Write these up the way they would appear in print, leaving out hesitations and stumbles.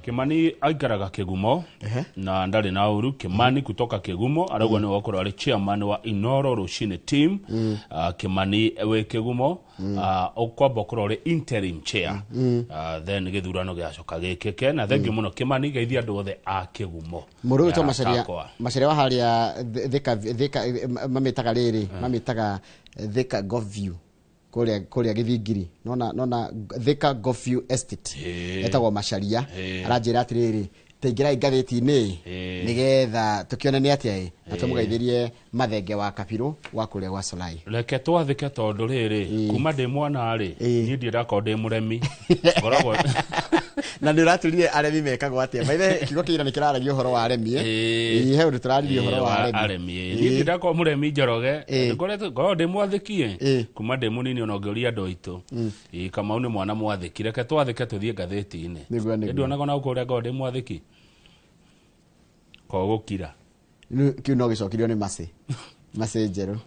Kimani aikaraga Kigumo na ndari na uru. Kimani kutoka Kigumo aragwa ni wakora ari chairman wa Inoro Rushine team. Kimani we Kigumo okwa bokora ari interim chair. Then githurano giacoka gikeke na thengi muno Kimani geithi andu othe a Kigumo. Muru to macaria wa haria thika mamitaga riri mamitaga Thika Govview kuria githingiri nona Thika Govview estate etagwo macaria aranjira atiriri teingira ngatheti-ini nigetha tukiona ni atia na tumugaithirie mathenge wa Kabiru wa kuria gwa Solai reke twathike tondu riri kuma ndi mwana ri ni ndirako ndi muremi ngoragwo na ndiraturire aremi mekagwo atia maithe kigo kira ni kiraragia uhoro wa aremi he undu turariria uhoro wa aremi ni ndirako muremi njoroge ngoretwo ngo ndi mwathikie kuma ndi munini ona ngeria ndo itu kama une mwana mwathiki reke twathike tuthie ngatheti-ini ndio onaga na ukuria ngo ndi mwathiki kogukira kiu no gicokirio ni mase njeru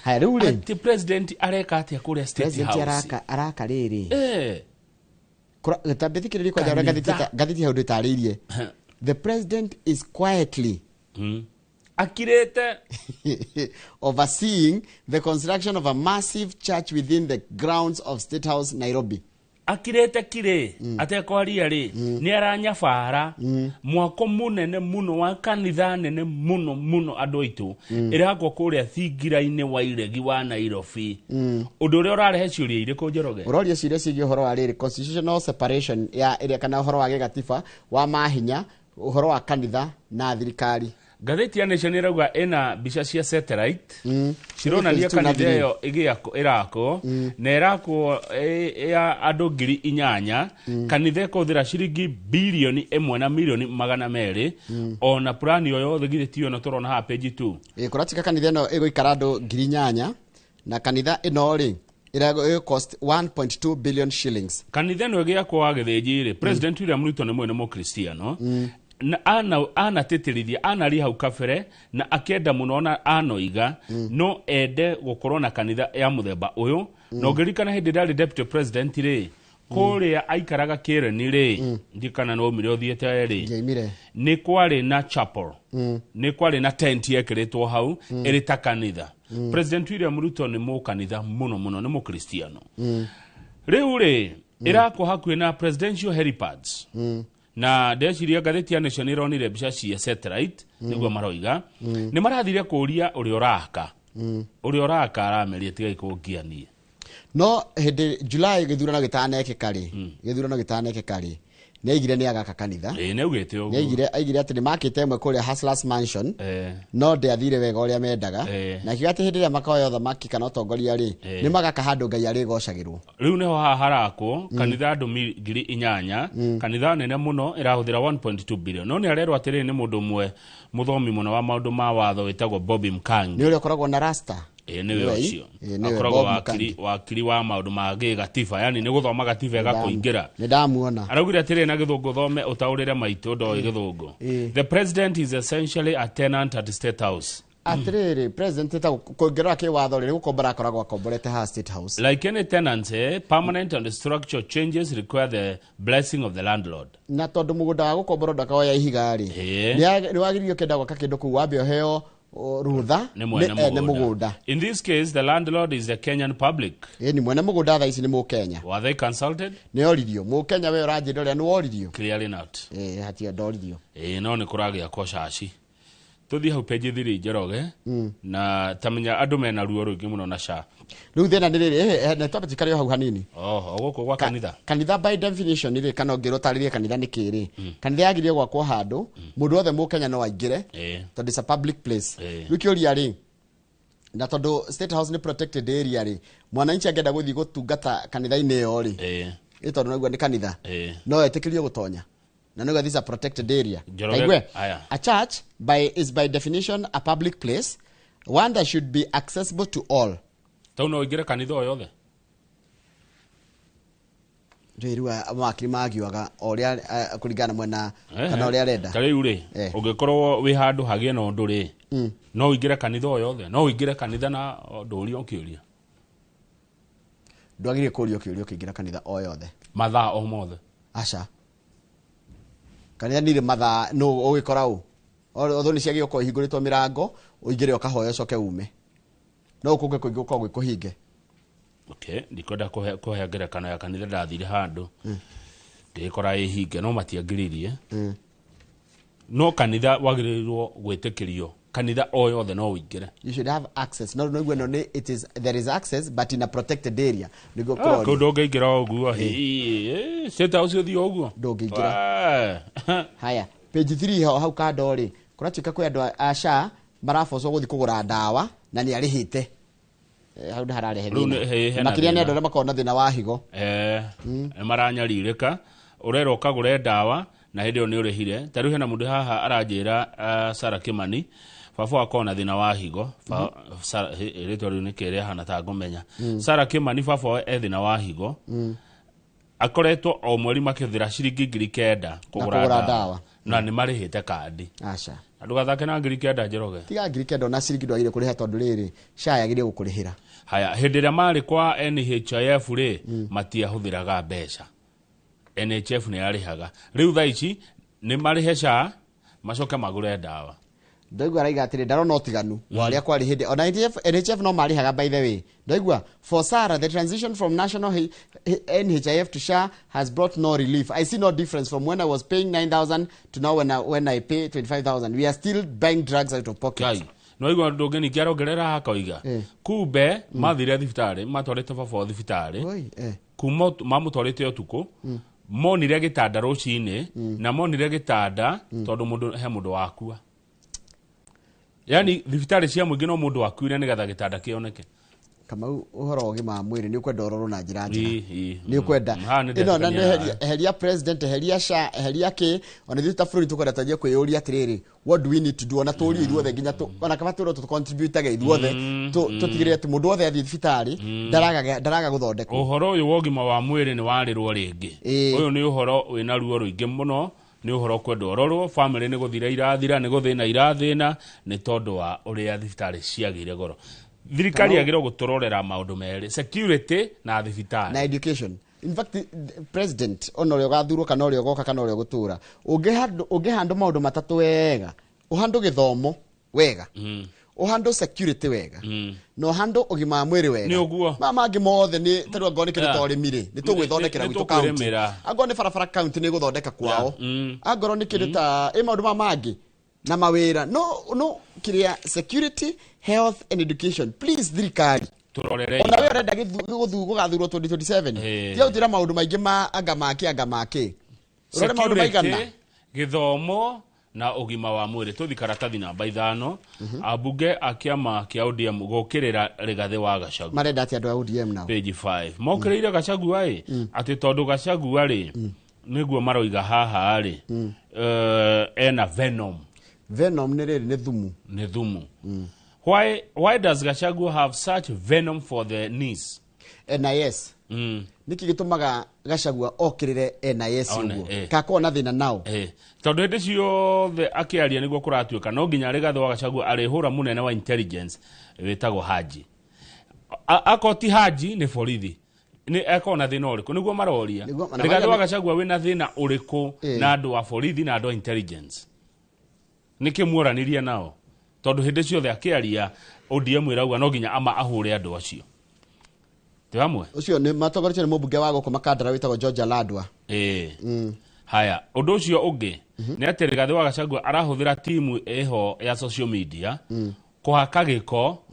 haya riu ri the president areka atia kuria state house araka riri tabethikiriria kwa jara gathiti haudu taririe the president is quietly akirete overseeing the construction of a massive church within the grounds of State House Nairobi. Akirete kire atekwaria ri ni aranyabara mwako munene muno wa kanitha nene muno andu aitu iragwo kuria thingira-ini wa iregi wa Nairobi undu uri urarehe ciuria iriku njoroge uroria ciuria ciigi uhoro wa riri constitutional separation ya iria kana uhoro wa gigatiba wa mahinya uhoro wa kanitha na thirikari. Gatheti ya Nation irauga ena bica cia satellite cironania kanitha iyo irako na irako ya andu 8,000 kanitha ikuthira ciringi bilioni 1 na milioni 200 ona plan yo yothe githeti ona turona ha page 2 kuratika kanitha ino iguikara andu 8,000 na kanitha ino ri irago cost 1.2 billion shillings. Kanitha ino igiakwa githinji ri President William Ruto ni mwene Mukristiano na ana teterithia ana ri hau kabere na akenda muno na anoiga no ende gukorwo na kanitha ya muthemba uyu no ngirikana hindi ndari deputy president ri kuria aikaraga Kireni ri ndikana no mire othiete ri ni kwari na chapel ni kwari na tent yekiritwo hau iri ta kanitha. President William Ruto ni mu kanitha muno ni Mukristiano riu ri irako hakuhi na presidential helipads na ndeciria gatheti ya Nation ironire bica cia satellite niguo maroiga ni marathire kuria uri oraka arameria tiga ikugianie no hindi July githurano gitanekeka ri ni aigire ni agaka kanitha ni augite uguo aigire ati ni makite imwe kuria Hustlers Mansion no de athire wega uria mendaga na kigati hindi ria makoya thamaki kana utongoria ri ni magaka handu ngai ari gocagirwo riu neho harako kanitha andu 8,000 kanitha nene muno irahuthira 1.2 billion no ni arerwo atiri ni mundu mwe muthomi muno wa maundu ma watho witagwo Bobby Mkangi ni uri ukoragwo na rasta niwe ucio akoragwo wakiri wa maundu ma gatiba yani ni guthoma gatiba gakuingira ni ndamuona araugire atiri na githungu thome utaurire maitu ndo githungu the president is essentially a tenant at State House atiriri president ta kuongerera ki watho riri gukombora akoragwo akomborete ha State House like any tenant permanent and structural changes require the blessing of the landlord na tondu mugunda wa gukombora ndakaoya ihiga ri ni wagirio kenda gwaka kindu ku wambe oheo rutha ni mugunda. In this case the landlord is the Kenyan public. Ni mwene mugunda tha ici ni mu Kenya. Were they consulted? Ni oririo mu Kenya we uranjira ria ni oririo. Clearly not. Hatia ndoririo. No ni kuragia kocaci. Tuthi hau page 3 njoroge na tamenya andu mena ruo ruingi muno na sha. Riu thina ni riri na topic kari hau hanini. Guku gwa kanitha. Kanitha by definition ni kana ngiro taririe kanitha ni kiri. Kanitha yagirie gwakwo handu mundu othe mu Kenya no aingire tondu it's a public place. Riu kiuria ri na tondu State House ni protected area ri mwananchi angenda guthi gutungata kanitha-ini yo ri tondu naguo ni kanitha no etikirio gutonya na no this is a protected area. A church is by definition a public place, one that should be accessible to all. Tauno igire kanitha yothe ndirwa amakiri magiwaga oria kuringana mwena kana oria renda tari uri ungikorwo wi handu hagie na undu ri no igire kanitha yothe no igire kanitha na nduri okiuria ndwagire kurio kiurio kingira kanitha o yothe mathaa o mothe aca kanitha nire matha no ugikora u otho ni ciagio ko hingũrĩtwo mirango uingire ukahoya coke ume no kuke kuingũka gwikuhinge. Okay, ndikwenda kuhe ngerekano ya kanitha ndathire handu ndikora ihinge no matiangiririe no kanitha wagirirwo gwitikirio kanitha o yothe no uingire. You should have access no no it is there is access but in a protected area nigo ko ndongeingĩra oguo seta ucio thio oguo ndongeingĩra. Haya page 3 hau kandori kuratuika kwi andu asha marafocwo guthi kugura ndawa na ni arihite hau ndararehe makiria ni andu aria makona thina wa higo maranyaririka urero ukagure ndawa na hindi yo ni urihire taru hena mundu haha aranjira Sarah Kimani baba akona thina wa higo rĩtwa rĩu nĩ kĩrĩa hana ta ngũmenya Sarah Kimani baba thina wa higo akoretwo o mweri makĩthira ciringi 9,000 kũgũra ndawa na nĩ marĩhĩte kandi. Aca andũ gathake na 9,000 Njoroge tiga 9,000 na ciringi ndwagire kũrĩha tondũ rĩrĩ SHA yagĩrĩire gũkũrĩhĩra. Haya hĩndĩ ĩrĩa marĩ kwa NHIF rĩ matiahũthĩraga mbeca NHF nĩ yarĩhaga rĩu thaa ici nĩ marĩhe SHA macoke magũre ndawa. Ndoigua raiga atiri ndarona utiganu waria kwari hindi ona NHF no marihaga by the way. Ndoigua for Sarah the transition from national NHIF to SHA has brought no relief. I see no difference from when I was paying 9,000 to now when I pay 25,000. We are still buying drugs out of pocket. No igwa ndogeni kiarongerera hakoiga kumbe mathire thibitari matwarite baba thibitari kuma mamutwarite utuku monire gitanda rucini na monire gitanda tondu mundu he mundu wakua. Yani thibitari cia mwingi no mundu wakuire ni gatha gitanda kioneke. Kama uhoro ogima mwiri ni ukwenda ororo na njira njira ni ukwenda ino na heria president heria SHA heria ki ona thita front tukwenda tajia kwiyuria atiriri what do we need to do ona turi ithuothe nginya ona kama turo tu contribute ga ithuothe tutigire ati mundu othe athi thibitari ndaraga guthondeka. Uhoro uyu wogima wa mwiri ni warirwo ringi uyu ni uhoro wina ruo ruingi muno ni uhoro kwenda ororo family ni guthira irathira ni guthina irathina ni tondu wa uria thibitari ciagire goro. Thirikari yagĩrĩirwo gũtũrorera maũndũ merĩ security na thibitari na education. In fact the president ona ũrĩa ũgathurwo kana ũrĩa ũgoka kana ũrĩa ũgũtũra ũngĩhandũ maũndũ matatũ wega ũhandũ gĩthomo wega ũhandũ security wega no handũ ũgima wa mwĩrĩ wega nĩ ũguo mangĩ mothe nĩ tarĩ angorwo nĩ kĩndũ ta ũrĩmi rĩ nĩ tũgwĩthondekera gwitũ county angorwo nĩ barabara county nĩ gũthondeka kwao angorwo nĩ kĩndũ ta maũndũ mangĩ na mawĩra no kiria security health and education please thirikari turorere ona wewe urenda gugathurwo 2027 tia utira maundu maingi ma anga make urore maundu maigana githomo na ugima wa mwiri tuthi karatathi namba 5 abunge akiama kia ODM gukirira Rigathi wa Gachagua marenda ati andu a ODM now page 5 mokireire Gachagua ati tondu Gachagua niguo maroiga haha ena venom ni thumu. Why does Gachagua have such venom for the NIS? NIS. Niki gitumaga Gachagua okirire NIS uguo. Kakona thina nao. Tondu hindi ciothe akiaria niguo kuratuika no nginya Rigathi wa Gachagua arihura munene wa intelligence wetagwo Haji. Akoti Haji ni borithi. Ni ekona thina uriku niguo maroria. Rigathi wa Gachagua wina thina uriku na andu wa borithi na andu intelligence. Niki muoraniria nao. Tondu hindi ciothe akiaria ODM irauga no nginya ama ahure andu acio. Ti hamwe? Ucio ni matogorete ni mubunge wa goko makandara witagwo George Aladwa. Haya, undu ucio ungi ni ati Rigathi wa Gachagua arahuthira timu eho ya social media kuhaka giko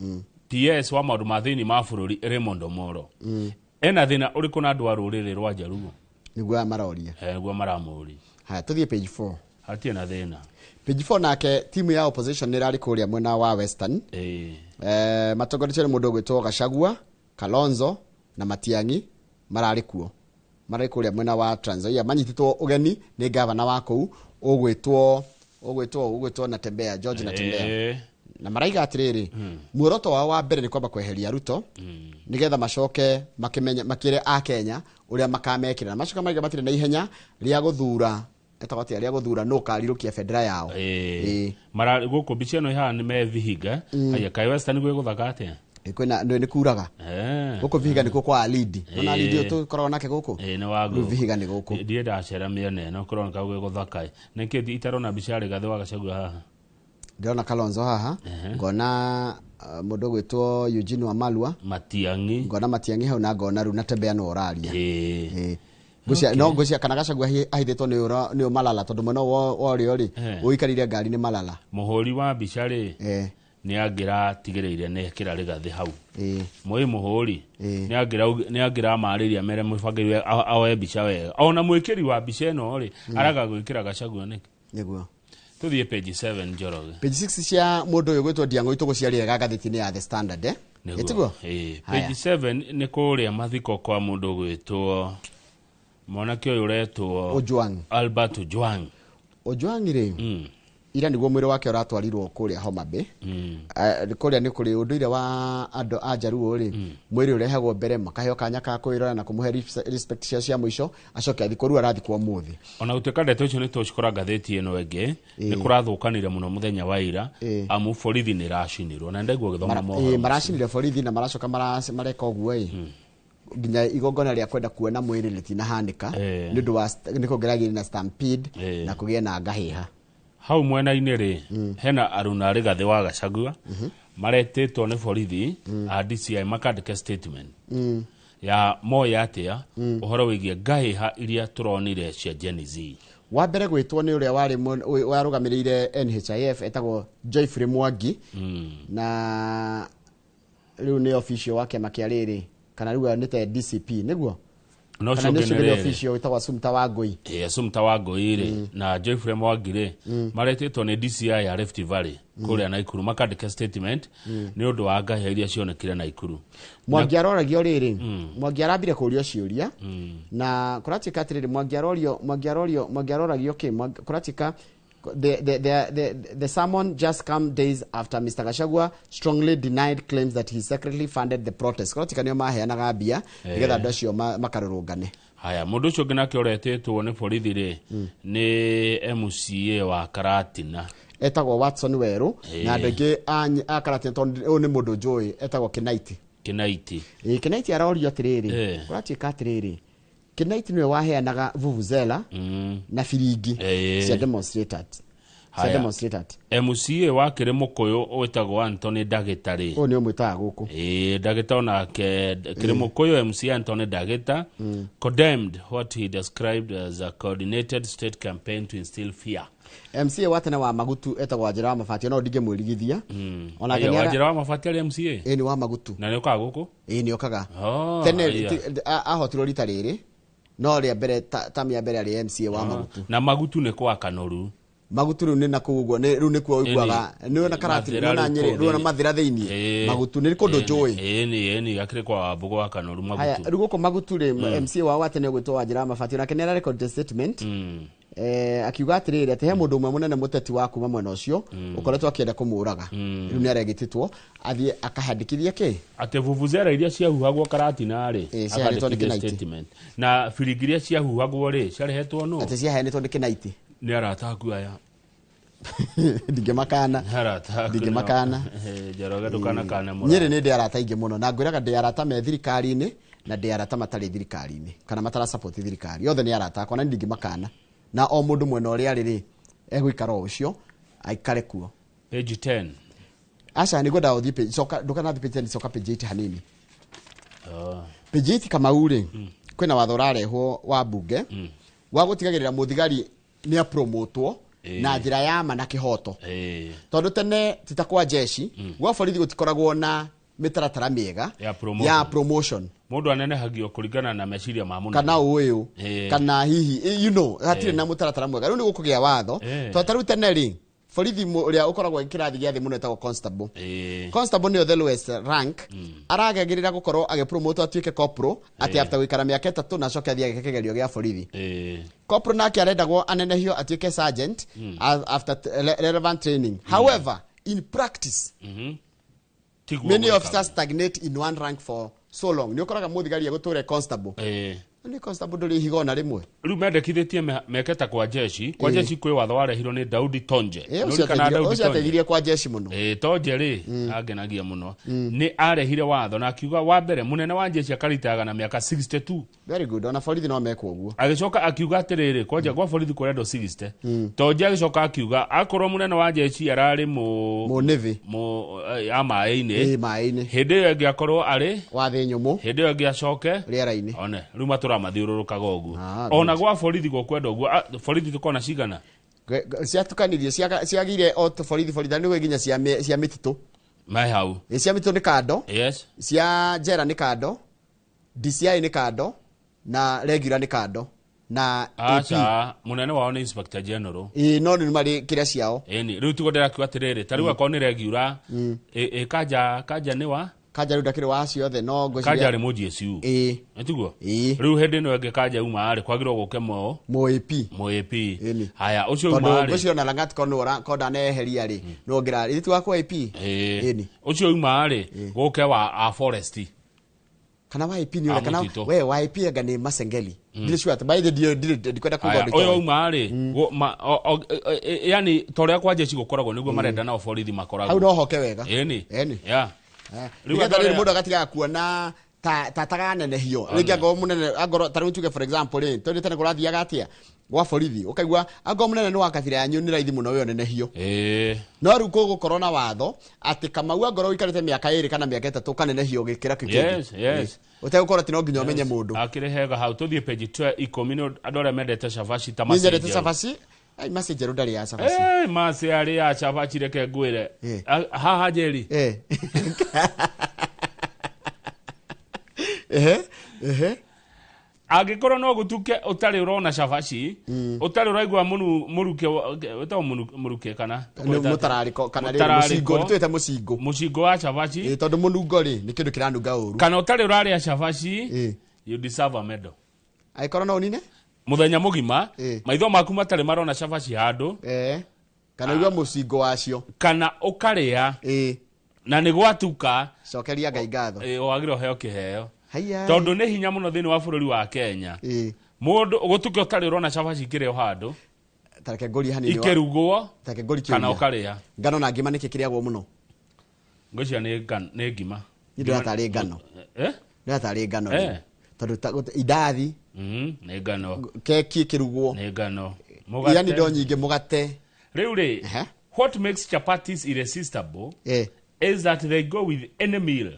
PS wa maundu ma thiini ma bururi Raymond Omolo. Ena thina uriku na andu a ruriri rwa Jaruo. Niguo maroria. Niguo maramuri. Haya, tuthie page 4. Hatie na thina. Page 4 nake timu ya opposition ni rari kuria mwena wa Western. Matogorete ni mundu gwitwo Gachagua, Kalonzo na Matiang'i marari kuo. Marari kuria mwena wa Trans Nzoia manyititwo ugeni ni governor wa kou ugwitwo Natembeya George Natembeya. Na maraiga atiriri muoroto wao wa mbere ni kwamba kweheria Ruto nigetha macoke makire a Kenya uria makamekira macoka maiga matire na ihenya ria guthura etawati aria guthura no karirukia federa yao mara guko bicheno ha ni me vihiga aya kai Western gwe guthaka ate kwina ndio ni kuraga guko Vihiga niko kwa lead na lead tu korona nake guko ni wagu Vihiga ni guko ndie ndacera mione no korona kaguo guthaka niki itarona bicari gathe wagacagua haha ndona Kalonzo haha ngona mundu gwitwo Eugene Wamalwa Matiangi ngona Matiangi hau na ngona ru natembea no oraria gucia no gucia kana gacagua ahithitwo ni Malala tondu mwena worio ri uikarire ngari ni Malala muhuri wa bicari ni agira tigireire ne kira rigathi hau muhuri ni agira mariria mere mubangirwe awe bica wega ona mwikiri wa bica eno ri araga gwikira gacagua niguo tuthie page 7 Njoroge page 6 cia mundu uyu gwitwo Ndiango itugo ciari gatheti-ini ya The Standard etiguo page 7 ni kuria mathiko kwa mundu gwitwo mwanake uyu uretwo Ojwang Albert Ojwang ri ira niguo mwiri wake uratwarirwo kuria Homa Bay kuria ni kuri unduire wa andu a Jaruo ri mwiri urehagwo mbere makaheo kanya ka kwirora na kumuhe respect cia mwisho acoke athikuru arathikwo muthi ona utuika ndeto icio ni tucikora gatheti eno enge ni kurathukanire muno muthenya wa ira amu borithi ni racinirwo na ndeguo githoma mo maracinire borithi na maracoka mareka uguo nginya igongona ria kwenda kuona mwiri litina hanika ni ndu wa niko geragiri na stampede na kugia na ngahiha hau mwena-ini ri hena aruna rigathi wa Gachagua maretitwo ni borithi a DCI makandike statement ya moya atia uhoro wigie ngahiha iria turonire cia Gen Z wa mbere gwitwo ni uria warugamirire NHIF etagwo Joyfrey Mwangi na riu ni official wake makiariri kana riu ni te DCP niguo no shogenere official etagwo Assumpta Wangui Assumpta Wangui ri na Joyfrey Mwangi ri maretitwo ni DCI ya Rift Valley kuria Naikuru makandike statement ni undu wa ngahiha iria cionekire Naikuru Mwangi aroragio riri Mwangi arambire kurio ciuria na kuratika atiriri Mwangi aroragio kuratika the sermon just come days after Mr. Gachagua strongly denied claims that he secretly funded the protest. Kuratika nio maheanaga mbia nigetha andu acio makarurungane. Haya mundu ucio nake uretetwo ni borithi ri ni MCA wa Karatina etagwo Watson Weru na andu aingi a Karatina tondu ni mundu njui etagwo Kinaiti arorio atiriri kuratika atiriri Kinaiti niwe waheanaga vuvuzela na firingi cia demonstrators MCA wa kire mukoyo wetagwo Anthony Dagitari o ni omwitaga guku Dagita na kire mukoyo MCA Anthony Dagita condemned what he described as a coordinated state campaign to instill fear. MCA watene wa Magutu etagwo Wanjira wa Mabati no ndige mwirigithia ona genya Wanjira wa Mabati ali MCA ni wa Magutu na ni okaga guku ni okaga tene ahotirwo rita riri no ria mbere tamia mbere ali MCA wa Magutu na Magutu ni kwa Kanoru Magutu ru ni na kuguo ni ru ni kwa uiguaga ni na Karati na Nyeri ru na Mathira thiini Magutu ni kundu njui ni akire kwa Mbugo wa Kanoru Magutu haya ru guko Magutu ri MCA wa watene gwitwo Wanjira wa Mabati na kenera record statement akiuga atiriri ati he mundu umwe munene muteti wa kuma mwena ucio ukoretwo akienda kumuraga riu ni aregititwo athie akahandikithia ki ate vuvuzera iria ciahuhagwo Karatina ri akandikithia statement na firingi iria ciahuhagwo ri ciarehetwo no ati ciaheanitwo ni Kinaiti ni arataku aya ndigemakana Njoroge ndukana kana mura Nyeri ni ndi arata ingi muno na ngwiraga ndi arata me thirikari-ini na ndi arata matari thirikari-ini kana matara support thirikari yothe ni arata akona ndigemakana na o mundu mwena uria ariri egwikara ucio aikare kuo page 10 acha ni gwenda uthie page soka ndukana thie page soka page 8 hanini page 8 kama uri kwina watho rarehwo wa bunge wa gutigagirira muthigari ni a promotwo na njira ya ma na kihoto tondu tene titakwa jeshi gwa borithi gutikoragwo na mitaratara miega ya promotion mundu anenehagio kuringana na meciria ma muno kana uyu kana hihi hatire na mutaratara mwega riu ni gukugia watho twataru tene ri borithi uria ukoragwo kirathi gya thi muno etagwo constable ni the lowest rank aragagirira gukorwo agipromote atuike corporal ati after wikara miaka 3 na coke athia kigerio gya borithi corporal nake arendagwo anenehio atuike sergeant after relevant training however in practice many officers stagnate in one rank for so long ni ukoraga muthigari guture constable Ni constable nduri higona rimwe. Riu mendekithitie meketa kwa jeshi kwi watho warehirwo ni Daudi Tonje. Ucio ateithirie kwa jeshi muno. Tonje ri agenagia muno. Ni arehire watho na akiuga wa mbere munene wa jeshi akaritaga na miaka 62. Very good. Ona borithi no mekwo uguo. Agicoka akiuga atiriri kwanja gwa borithi kurendo 60. Tonje agicoka akiuga akorwo munene wa jeshi arari mu navy amaini maini hindi yo ngiakorwo ari wathi nyumu hindi yo ngiacoke riera-ini one riu matura mathiururukaga uguo ona gwa borithi gukwenda uguo borithi tukona cigana ciatukanirie ciagire o borithi ni nginya cia mititu mai hau cia mititu ni kando yes cia jera ni kando DCI ni kando na regular ni kando na acha munene wao ni inspector general no ni mari kiria ciao ni riu tugodera kiwa tiriri tariu akao ni regular kaja ni wa kaja riu ndakiri wa ciothe no ngociria kaja ri mujesu nitugo riu hindi no enge kaja uma ari kwagirwo guke mo AP haya ucio uma ari ngociria na langat konora koda neheria ri no ngira ri tu akwa AP ucio uma ari guke wa forest kana wa IP ni ule kana we wa IP aga ni Masengeli ndile sure at by the deal kwenda kugoda oyo umari yani toria kwa jeshi gukoragwo niguo marenda na borithi makoragwo hau no hoke wega eni ya riu ndari mundu agatiga kuona ta nene hiyo ringi ago munene agoro taru tuge for example ri to tene kurathiaga atia gwa borithi ukaigua ago munene no akathira yanyu ni raithi muno we nene hiyo no ru ko corona watho ati Kamau agoro ikarite miaka 2 kana miaka 3 kanene hiyo gikira kikindi yes utegukora tino nginya umenye mundu akirehega hau tuthie page 10 adore mendete Shabashi tamasi mendete Shabashi ai message ru ndari ya Shabashi masi ari ya Shabashi reke ngwire haha jeri agikorwo no gutuke utari urona Shabashi utari uraigwa muruke wetao muruke kana mutarariko kana musingo twete musingo wa Shabashi tondu munungo ri ni kindu kiranunga uru kana utari urari Shabashi you deserve a medal aikorwo no nine muthenya mugima maitho maku matari marona Shabashi handu kana igwa musingo wacio kana ukaria na ni gwatuka cokeria ngai ngatho wagiro heo kiheo tondu ni hinya muno thini wa bururi wa Kenya mundu gutuke utari urona Shabashi kireo handu tareke ngori hanini ikerugwo tareke ngori kana ukaria ngano na ngima niki kiriagwo muno ngocia ni ngima ndio atari ngano ndio atari ngano tondu idathi ni ngano keki kirugwo ni ngano yani ndo nyinge mugate riu ri what makes chapatis irresistible is that they go with any meal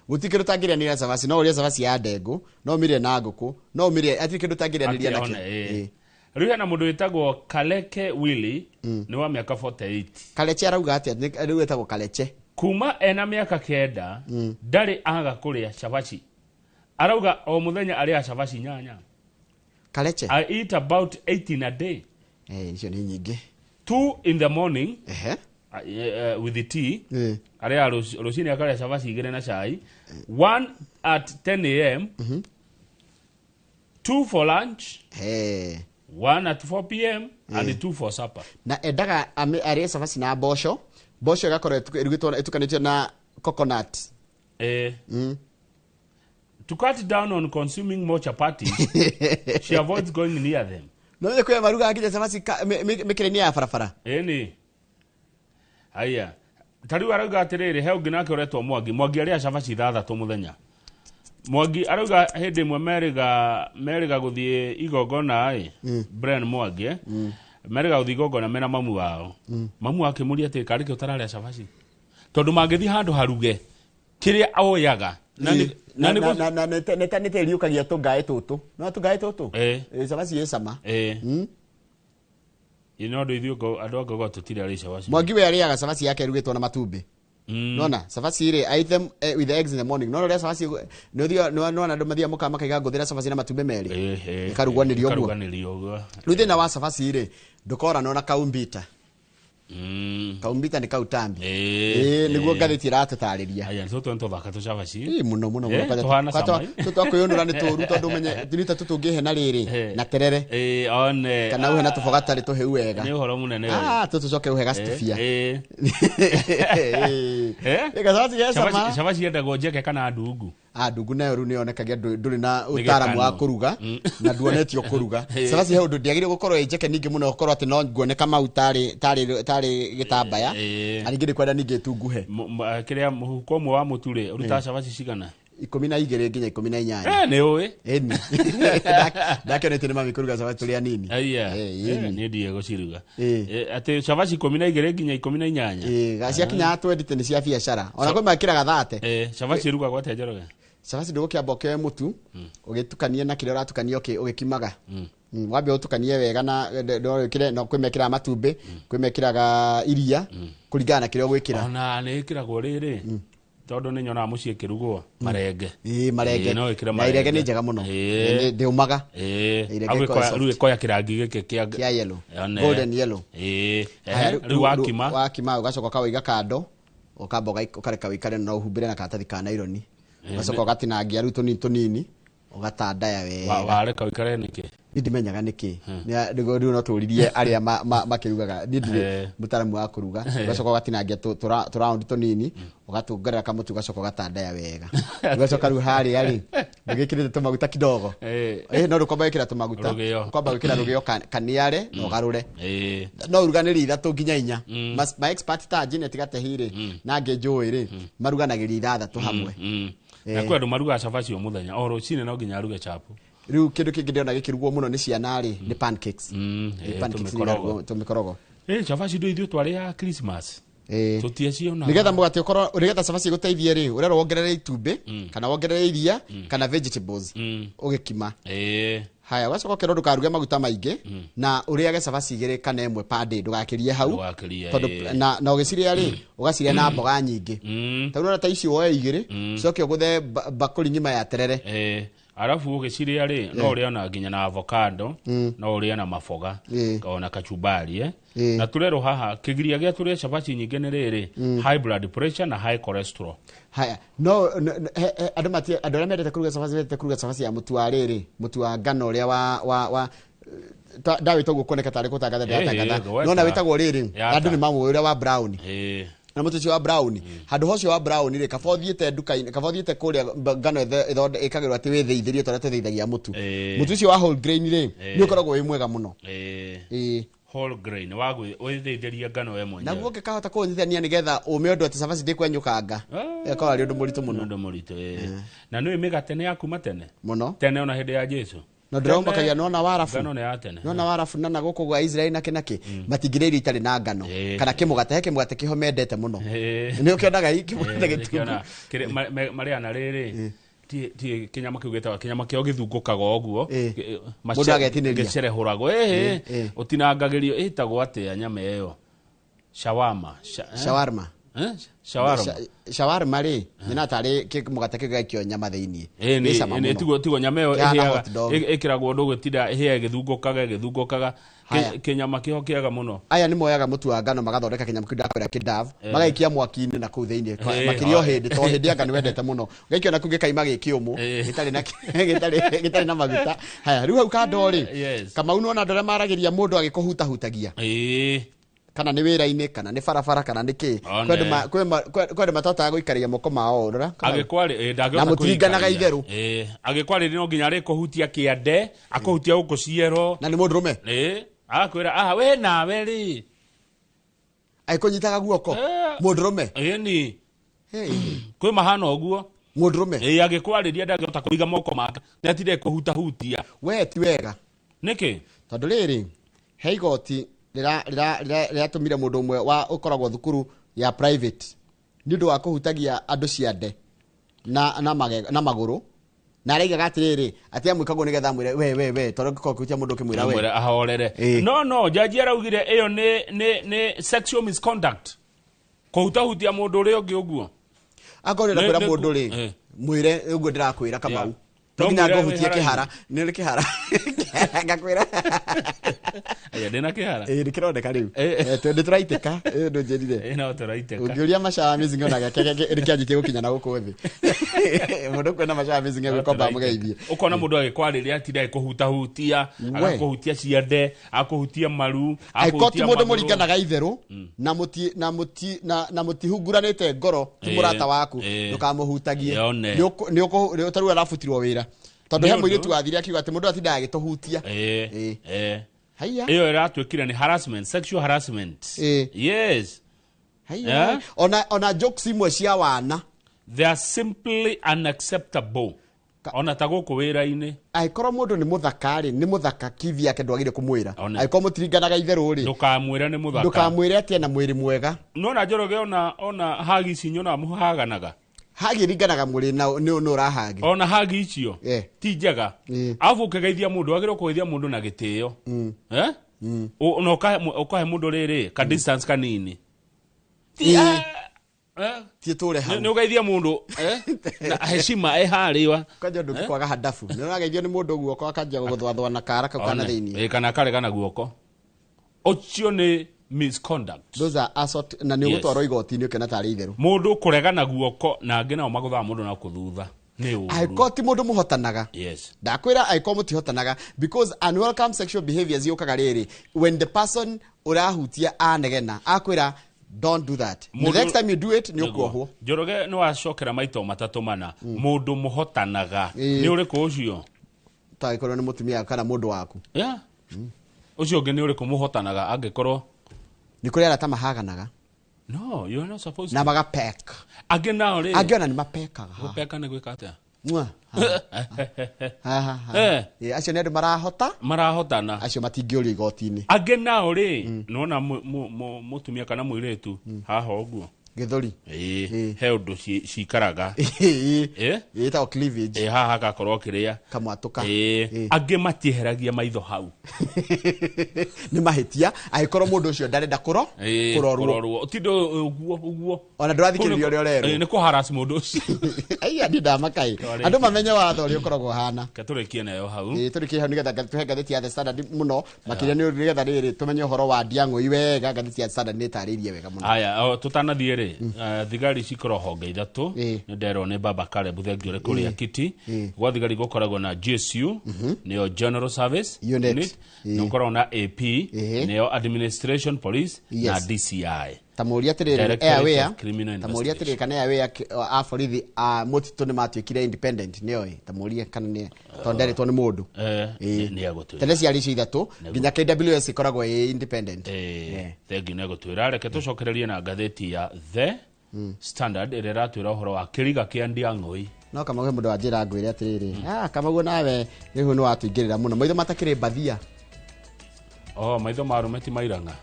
gutikiru tangiria ni Shabashi no uria Shabashi ya ndengu no mire na nguku no mire atikiru tangiria ni nake riu hena mundu witagwo Kaleke Willy ni wa miaka 48 Kaleche arauga atia riu wetagwo Kaleche kuma ena miaka 9 ndari aga kuria Shabashi arauga o muthenya aria Shabashi nyanya Kaleche I eat about 18 a day icio ni nyingi 2 in the morning with the tea aria rucini akaria Shabashi igire na chai 1 at 10 am 2 for lunch 1 at 4 pm and 2 for supper na endaga aria Shabashi na bosho igakorwo irugitwo itukanitio na coconut to cut down on consuming more chapatis she avoids going near them no ye kwa maruga akija Shabashi mikireni ya farafara ni haya tariu arauga atiriri he ungi nake uretwo Mwangi aria Shabashi 3 muthenya Mwangi arauga hindi imwe meriga guthie igongona Brian Mwangi meriga guthie igongona mena mamu wao mamu akimuria ati karike utararia Shabashi tondu mangithi handu haruge kiria aoyaga na nete riukagia tungae tutu no tungae tutu Shabashi yesama inondo ithuko adogo gotutire ari Shabashi Mwangi we ariaga Shabashi yake rugitwo na matumbi nona Shabashi ire I them with the eggs in the morning no ria Shabashi no na ndomathia muka makaiga nguthira Shabashi na matumbi meri ikarugwanirio guo ruthi na wa Shabashi ire ndukora no na kaumbita kaumbita ni kautambi niguo ngathiti iratutariria aya nsoto ntothaka tu Shabashi muno twakuyunura ni turu tondu menye dirita tutungihe na riri na terere one kana uhe na tufogatari tuhe wega ni horo munene tucoke uhe gastufia Shabashi yenda gojeke kana ndungu ndungu nayo riu nionekagia nduri na utaramu wa kuruga na nduonetio kuruga cabaci he undu ndiagire gukorwo njeke ningi muno gukorwo ati no nguoneka mau tari gitambaya aringi ndikwenda ningi tunguhe kiria muhuko mwe wa muturi uruta cabaci cigana 12 nginya 18 ni uwi eni ndakionete ni mami kuruga cabaci turi anini ni ndie guciruga ati cabaci 12 nginya 18 gacia kinya 20 ni cia biacara ona kwe makiraga thate cabaci ruga gwate njoroge cabaci ndugukiamba ukewe mutu ugitukania na kiria uratukania ugikimaga wambe utukanie wega na kire no kwimekira matumbi kwimekiraga iria kuringana na kiria gwikira ona ni ikiragwo riri tondu ni nyona mucie kirugwo marenge marenge no ikira marenge irege ni njega muno ndiumaga riu koya kirangi gike kia yellow golden yellow riu wakima ugacoka kawaiga kando ukamba ukareka wikare na uhumbire na katathi ka nylon ugacoka ugatinangia riu tunini ugatandaya wega wareka wikare niki ndimenyaga niki riu no turirie aria makirugaga ndire mutaramu wa kuruga ugacoka ugatinangia round tunini ugatungerera kamutu ugacoka ugatandaya wega ugacoka riu hari ari ndugikirite tumaguta kidogo no rukomba wikira tumaguta ukomba wikira rugio kaniare no garure no uruganiri 3 nginya 4 ma expert ta Janet Gatehire na ngenjoire maruganagirira 3 hamwe na kwa ndo maruga cabaci o muthenya o rucine no nginya ruge chapu riu kindu kingi ndiona gikirugwo muno ni ciana ri ni pancakes pancakes tumikorogo cabaci ndo ithu twari ya Christmas tutie ciona nigetha mugati ukoro nigetha cabaci guteithie ri urero wongerere itumbi kana wongerere iria kana vegetables ugikima haya wacoka kero ndukaruge maguta maingi na uriage cabaci igiri kana imwe per day ndugakirie hau tondu na ugiciria ri ugaciria na mboga nyingi taurora ta ici woe igiri coke uguthe bakuri ngima ya terere arafu ugiciria ri no uria na nginya na avocado no uria na mafoga ona kachumbari na turero haha kigiria gia turia cabaci nyingi ni riri high blood pressure na high cholesterol haya no adora mendete kuruga cabaci ya mutu wa riri mutu wa ngano uria wa dawe togo koneka tare kutangatha ndatangatha no na witagwo riri andu ni mamu uria wa brown na mutu wa brown handu hocio wa brown ri kabothiete nduka-ini kabothiete kuria ngano ithonde ikagirwa ati witheithirie tora tutheithagia mutu ucio wa whole grain ri ni ukoragwo wi mwega muno whole grain wagwe witheithiria ngano we mwenyewe naguo ngikahota kunyithania nigetha ume undu ati cabaci ndikwenyukanga eko ari undu muritu muno undu muritu na no imigate ne yakuma tene muno tene ona hindi ya Jesu no ndirauma kagia nona warafu ngano ne atene nona warafu na guku gwa Israeli naki matingiriri itari na ngano kana kimugate kimugate kiho mendete muno ni ukionaga iki mugate gitukana maria na riri ti kinyama kiugeta kinyama kio githungukaga oguo macere hurago utinangagirio itagwo ate nyama iyo shawarma shawarma ri nyina tari kimugate kigakio nyama thiini ni tigo nyama iyo ikiragwo ndu gutinda ihia githungukaga kinyama kio kiaga muno aya ni moyaga mutu wa ngano magathondeka kinyama kiu ndakwira kidav magaikia mwaki-ini na kuu thiini makirio hindi to hindi anga ni wendete muno gaikio na kuge kaima gikiumu gitari na maguta haya riu hau kando ri kama uno na ndore maragiria mundu agikuhuta hutagia kana ni wira-ini kana ni barabara kana ni ki kwende matota guikaria moko mao rora agikwari na mutinganaga itheru agikwari no nginya ri kuhutia kiande akuhutia guku ciero na ni mundu rume akwira we nawe ri aikunyitaga guoko mundu rume ni kwi mahana oguo mundu rume agikwariria ndagota kuiga moko make natire kuhutia we ti wega niki tondu riri he igoti rira tumire mundu umwe wa ukoragwo thukuru ya private ni ndu wa kuhutagia andu ciande na maguru na reigaga atiriri ati amwikagwo nigetha mwire we tondu ngikuhutia mundu kimwira we ahorere no jaji araugire iyo ni sexual misconduct kuhutahutia mundu uri ungi uguo akorera kwira mundu ri mwire uguo ndirakwira Kamau to nginya ngohutie kihara ni kihara ngakwira aya ndina kihara ndikironeka riu twende turaiteka ndo njerire no turaiteka ungiuria mashawa mizinga na gake rikianjitie gukinya na guku thi mundu kwena mashawa mizinga gukomba mugeithie ukona mundu agikwariria atire kuhutahutia agakuhutia ciande akuhutia maru akuhutia mundu muringanaga itheru na mutihunguranite ngoro ti murata waku ndukamuhutagie ni utaru arafutirwo wira tondu he muiritu wathire akiuga ati mundu atindaga agituhutia haya iyo iratwikire ni harassment, sexual harassment. Yes. Haya ona jokes imwe cia wana they are simply unacceptable. Ona taguku wira-ini aikoro mundu ni muthakari ni muthaka kivi yake ndwagire kumwira aikoro mutiringanaga itheru ri ndukamwira ni muthaka ndukamwira ati na mwiri mwega nona Njoroge ona hagi cinyo na muhaganaga hagi ringanaga muri na ni urahagi ona hagi icio ti njega afu ukigeithia mundu agire kugeithia mundu na gitio no ukahe mundu riri ka distance kanini ti tore ha ni ugeithia mundu na heshima hariwa kaja ndu kwaga hadafu ni urageithio ni mundu guoko akajia guthwathwa na kara kana thiini kana kare kana guoko ocio ni misconduct. Those are assault na ni gutwaro igoti-ini ukena tari itheru mundu kuregana guoko na angi nao magutha mundu na kuthutha ni uru aikoti mundu muhotanaga ndakwira aiko mutihotanaga because unwelcome sexual behaviors yokaga riri when the person urahutia anegena akwira don't do that. The next time you do it, ni ukuohwo. Njoroge no acokera maito matatu mana. Mundu muhotanaga. Ni uriku ucio? Ta ikorwo ni mutumia kana mundu waku. Yeah. Ucio ngi ni uriku muhotanaga angikorwo ni kuri ara tamahaganaga. No, you are not supposed to. Na magapek. Age now ri. Age ona ni mapekaga. Gupeka ni gwika atia? Mwa. Acio ni andu marahotana acio matingiuria igoti-ini age nao ri nona mutumia kana muiretu haha uguo githuri he undu cikaraga ta cleavage haha gakorwo kiria kamwatuka age matiheragia maitho hau ni mahitia aikorwo mundu ucio ndarenda kurorwo tindo uguo ona ndurathikiriria uri orero ni ku harass mundu ucio ai andi ndamakai andu mamenye watho uri ukoragwo hana katurikie nayo hau turikie hau nigetha tuhe ngatheti ya The Standard muno makiria ni nigetha riri tumenye uhoro wa Ndiang'u wega ngatheti ya The Standard ni tarĩirie wega muno aya tutanathie ri thigari cikoro honge ithatu ni ndero ni Baba Caleb thengio ri kuria kiti gwa thigari gukoragwo na GSU niyo General Service Unit no korwo na AP niyo Administration Police na DCI tamuria tirire airware tamuria tirire kana airware a borithi a mutitu ni matuikire independent niyo tamuria kana ni tondere to ni mundu ni agutwira telesi ali ithatu nginya KWS ikoragwo independent thengio ni agutwira reke tucokererie na ngatheti ya The Standard ire ratwira uhoro wa kiriga kia Ndiang'u no kama mundu wa njira ngwire atiriri kama guo nawe rihu ni watuingirira muno maitho matakire bathia maitho marumeti mairanga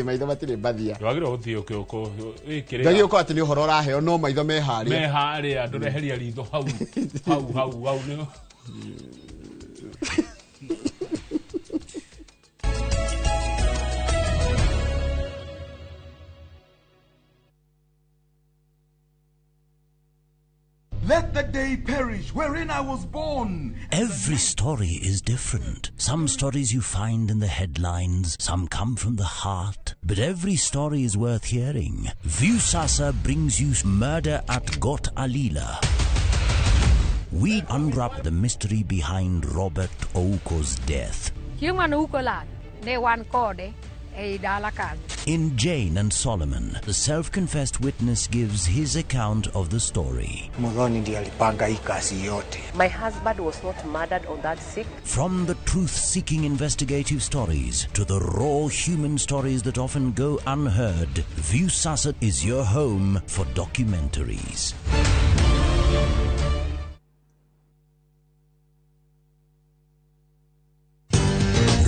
maitho matire bathia wagire uthio uko ikire ngagi uko ati ni uhoro raheo no maitho mehari andu reheria ritho hau ni Let the day perish wherein I was born. Every story is different. Some stories you find in the headlines, some come from the heart, but every story is worth hearing. Viusasa brings you Murder at Got Alila. We unwrap the mystery behind Robert Ouko's death. In Jane and Solomon, the self-confessed witness gives his account of the story. My husband was not murdered on that sick. From the truth-seeking investigative stories to the raw human stories that often go unheard, Viusasa is your home for documentaries.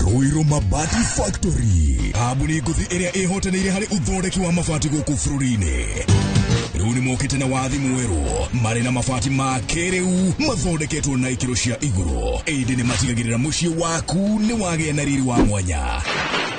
Ruiru Mabati Factory. Abuni nguthi iria ihotanire hari uthondeki wa mabati guku bururi-ini. Rĩu nĩmokĩte na wathi mwerũ marĩ na mabati ma kĩrĩu mathondeketwo na ikĩro cia igũrũ. Ĩndĩ nĩmatigagĩrĩra mũciĩ waku nĩwagĩa na riri wa mwanya.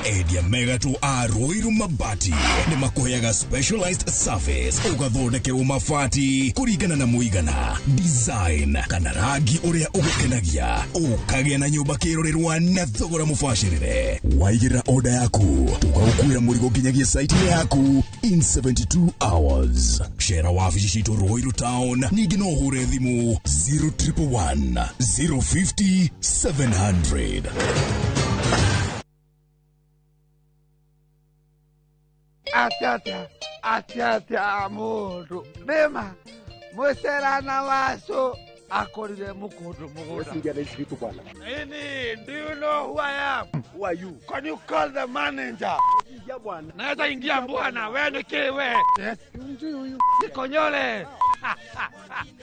Endia Megatũ a Ruiru Mabati nĩmakũheaga specialized service ũgathondekerwo mabati kũringana na mũigana, design kana rangi ũrĩa ũgũkenagia. Ũkagĩa na nyũmba kĩrorerwa na thogora mũbacĩrĩre. Waigĩrĩra order yaku tũgagũkuĩra mũrigo nginyagia site yaku in 72 hours. Share wabici citũ Ruiru Town. Ningĩ no ũhũre thimũ 0111 050 700. Atya mundu nema mweserana waso akorire mukundu mugunda. Do you know who I am? Who are you? Can you call the manager? Naweza ingia bwana, wewe ni kiwe. Yes. Gikonyole.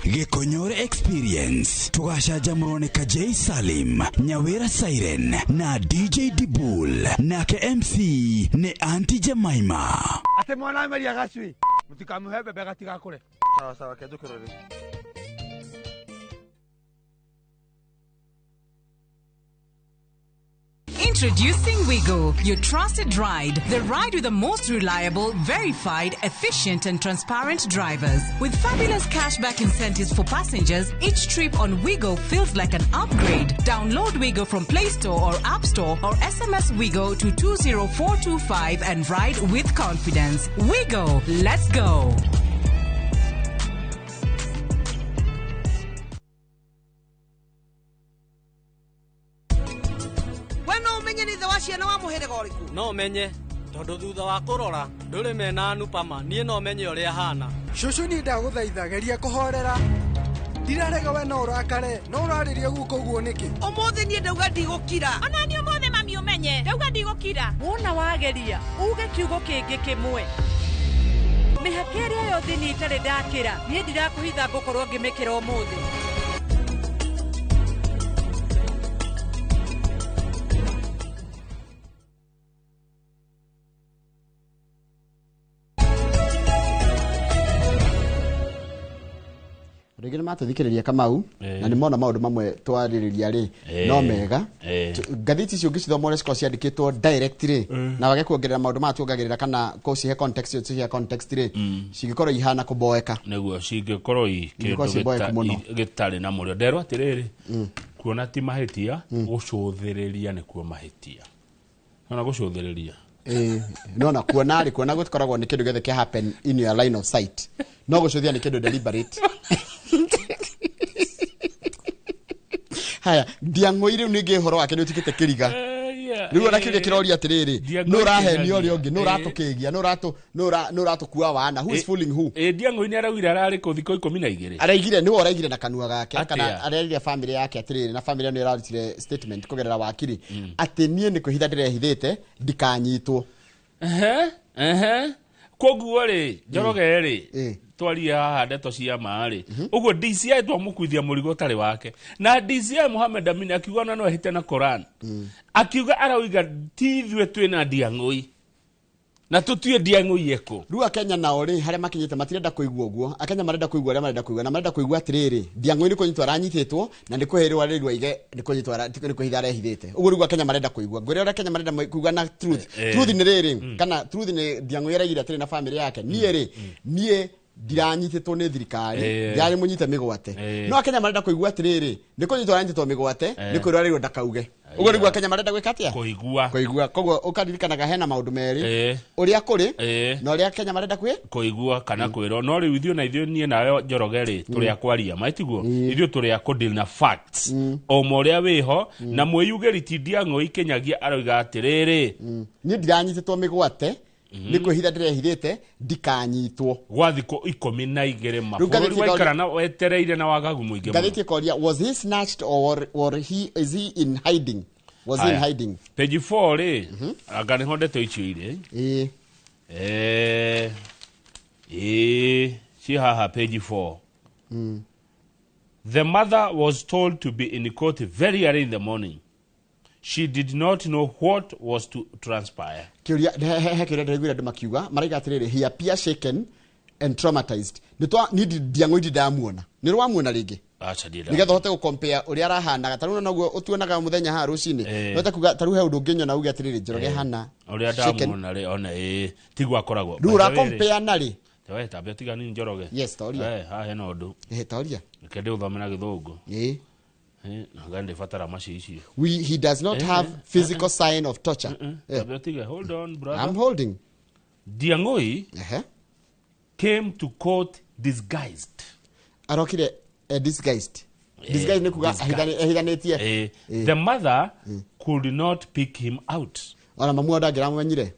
Gikonyole Experience. Tugachanjamũrwo nĩ Kajay Salim, Nyawira Siren na DJ Dibul. Nake MC ni Auntie Jemima. Ate mwana meria gacui. Mutikamuhe bebe gatiga kure. Sawa kedukirore. Introducing Wigo, your trusted ride. The ride with the most reliable, verified, efficient and transparent drivers. With fabulous cashback incentives for passengers, each trip on Wigo feels like an upgrade. Download Wigo from Play Store or App Store or SMS Wigo to 20425 and ride with confidence. Wigo, let's go. No menye tondu thutha wa kurora nduri mena nupama nie no menye uri ahana. Shushu ni ndaguthaitha geria kuhorera. Ndirarega we no urakare no uraririe guko guo niki. Umuthi nie ndauga ndigukira. Ona ni umuthi mami umenye ndauga ndigukira. Wona wageria uge kiugo kingi kimwe. Mihakeria yothe ni itare ndakira. Nie ndirakuhitha ngukorwo ngimikira umuthi. Regina matathikiriria Kamau na ni mona maundu mamwe twaririria ri no mega gathiti cio ngicithomore ciko ciandikitwo directly na wage kuongerera maundu ma tuongagirira kana ko cihe context cio context ri cigikorwo ihana kuboeka neguo cigikorwo gitari na murio ndero atiriri kuona ti mahitia gucuthiriria ni kuo mahitia ona gucuthiriria no na kuona gutkoragwo ni kindu gethe ke happen in your line of sight no gucuthia ni kindu deliberate. Haya Ndiang'oire nige horo wake ni utikite kiriga riu ona kiria kiroria atiriri no raheni ori ongi no ratukigia no ratukua wana who is fooling who. Ndiang'oire ni arawira arari ku thiko 12 araigire ni woraigire na kanua gake kana arerire family yake atiriri na family no irarutire statement kugerera wakiri ati nie ni kuhitha ndirehithite ndikanyitwo koguo ri Njoroge ri twaria haha ndeto cia maari uguo DCI twamukuithia murigo tari wake na DCI Mohamed Amin akiuga no ehite na Quran akiuga arauga tithwe twina Ndiang'oi na tutue Ndiang'oi eko riu Kenya nao ri haria makinyite matirenda kuigua uguo Akenya marenda kuigua aria marenda kuigua na marenda kuigua atiriri Ndiang'oi ni kunyitwa aranyititwo na ni kuherirwa ri rwaige ni kunyitwa ni kuhitha arehithite uguo riu Kenya marenda kuigua ngwire ora Kenya marenda kuigua na truth ni riri kana truth ni Ndiang'oi araigire atiri na family yake nie diranyititwo ni thirikari yari munyite migwate no Akenya marenda kuigua atiriri ni kunyitwa aranyititwo migwate ni kwirwa ndakauge uguo rigwa Kenya marenda gwika atia kuigua koguo ukaririkanaga hena maundu meri uria kuri no uria Kenya marenda kuigua kana kwirwa no riu ithio na ithio nie nayo Njoroge ri turia kwaria maitiguo ithio turia kudeal na facts o moria wiho na mwiyugeri ti Ndiang'oi Kenyagia aroiga atiriri ni diranyititwo migwate ni kuhitha ndirehithite ndikanyitwo gwa thiko 12 mabũrũri waikara na wetereire na wagagu muingi gathiti koria was he snatched or is he in hiding was he in hiding page 4 ri agane hondeto icio ire she haha page 4 the mother was told to be in court very early in the morning. She did not know what was to transpire. Kiuria ndegwira ndu makiuga maraiga atiriri he appeared shaken and traumatized. Ni Ndiang'o ndamuona. Ni rwamuona ringi. Acha dida. Nigetha hote gucompare uria arahanaga taru naguo utuonaga muthenya ha rucini note kuga taru he undu ngenyo na uge atiriri njoroge hana uria ndamuona ri ona tigwa akoragwo rura compare na ri tewe tabia tigani njoroge yes toria ha he no ndu toria kende uthomera githungu na gande fatara maci ici he does not have physical sign of torture tabia tiga hold on brother I'm holding Ndiang'o came to court disguised arokire disguised ni kuga ahithanetie the mother could not pick him out ona mamu ndagira mumenyire.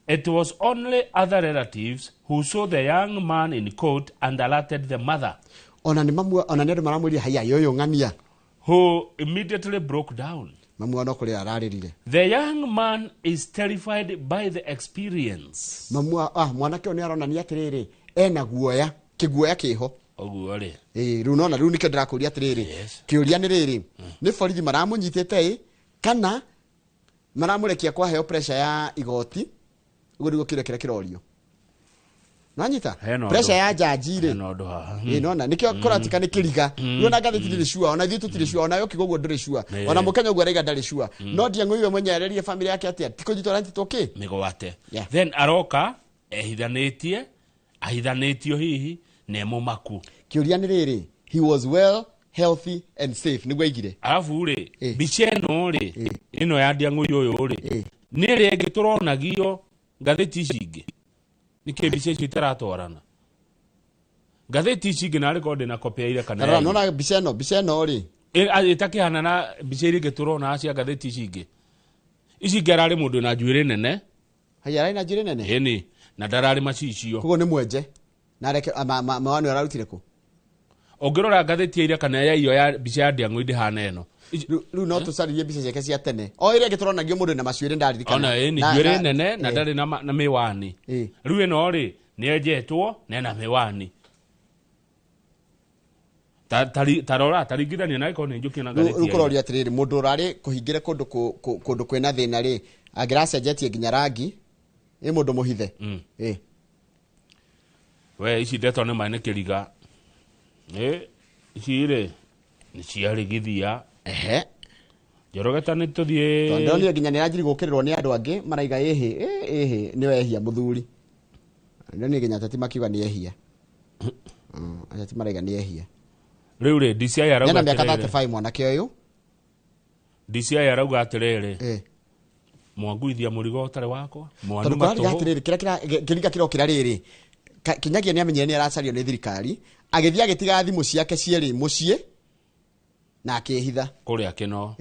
It was only other relatives who saw the young man in court and alerted the mother, ona ni mamu ona ni maramwiri haya yoyo ngania, who immediately broke down. Mamu ona kuri araririre. The young man is terrified by the experience. Mamu mwanake oni arona ni atiriri ena guoya kiguoya kiho oguo ri riu nona riu nike ndirakuria atiriri kiuria ni riri ni borithi maramunyitite kana maramurekia kwa heo pressure ya igoti ugo ndigo kirekera kirorio nanyita pressure ya jaji ri nona nikio koratika ni kiriga nona gatheti ndiri shua ona thitu tiri shua ona yo kigogo ndiri shua ona mukenya ugo araiga ndari shua no Ndiang'o iwe mwenye arerie family yake atia tikojitwa ranti toke migowate then aroka ahithanetio hihi nemo maku kiuria ni riri he was well healthy and safe nigwa igire alafu ri bicheno ri ino ya Ndiang'o yoyo ri ni ri ngituronagio gatheti icingi nike bichechi taratorana gatheti icingi na record na copy ile kana nona bicheno ri itakihana na bicheri ngiturona acia gatheti icingi arari mundu na njuire nene hayara na njuire nene ni na ndarari macicio kugo ni mwenje na reke mawani ararutire ku ongirora gatheti ile kana ya iyo ya bicha ya Ndiang'o ndihana eno riu no tucaririe bicha ciake cia tene o ile ngituronagio mundu na macuire ndaririkana ona ni njuire nene na ndari na miwani riu eno ri ni enjetwo na na miwani taringithania na iko ni njuki na gatheti ukurori atiriri mundu urari kuhingire kundu kwina thina ri angiracenjetie nginya rangi mundu muhithe we ici ndeto nĩ maĩ nĩ kĩriga ici rĩ nĩ ciarigithia Njoroge ta nĩ tũthiĩ tondũ nginya nĩ ranjiri gũkĩrĩrwo nĩ andũ angĩ maraiga nĩ wehia mũthuri nĩ nginya tati makiuga nĩ ehia atati maraiga nĩ ehia rĩu rĩ DCI arauga atĩrĩrĩ nĩ miaka 35 mwanake ũyũ DCI arauga atĩrĩrĩ mwanguithia mũrigo ũtarĩ wakwa mwanyu matũ kĩringa kĩrokĩra rĩrĩ Kinyagia ni amenyere ni aracario ni thirikari agithia gitiga thimu ciake cieri mucie na akihitha kuria kino